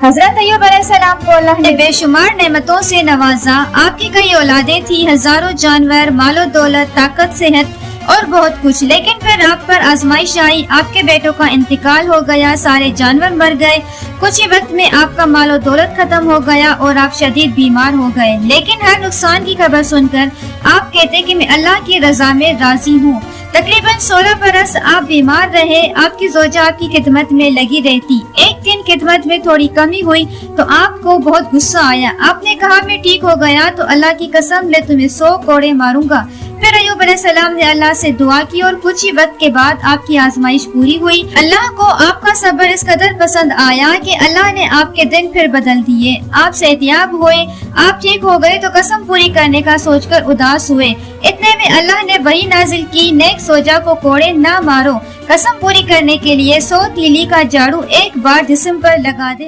حضرت ایوب علیہ السلام کو اللہ نے بے شمار نعمتوں سے نوازا. آپ کی کئی اولادیں تھی، ہزاروں جانور، مال و دولت، طاقت، صحت اور بہت کچھ. لیکن پھر آپ پر آزمائش آئی، آپ کے بیٹوں کا انتقال ہو گیا، سارے جانور مر گئے، کچھ ہی وقت میں آپ کا مال و دولت ختم ہو گیا اور آپ شدید بیمار ہو گئے. لیکن ہر نقصان کی خبر سن کر آپ کہتے کہ میں اللہ کی رضا میں راضی ہوں. تقریباً 16 برس آپ بیمار رہے. آپ کی زوجہ آپ کی خدمت میں لگی رہتی. ایک دن خدمت میں تھوڑی کمی ہوئی تو آپ کو بہت غصہ آیا. آپ نے کہا میں ٹھیک ہو گیا تو اللہ کی قسم لے تمہیں 100 کوڑے ماروں گا. پھر ایوب علیہ السلام نے اللہ سے دعا کی اور کچھ ہی وقت کے بعد آپ کی آزمائش پوری ہوئی. اللہ کو آپ کا صبر اس قدر پسند آیا کہ اللہ نے آپ کے دن پھر بدل دیے. آپ صحتیاب ہوئے، آپ ٹھیک ہو گئے تو قسم پوری کرنے کا سوچ کر اداس ہوئے. اتنے میں اللہ نے وحی نازل کی، نیک زوجہ کو کوڑے نہ مارو، قسم پوری کرنے کے لیے 100 تیلی کا جھاڑو ایک بار جسم پر لگا دے.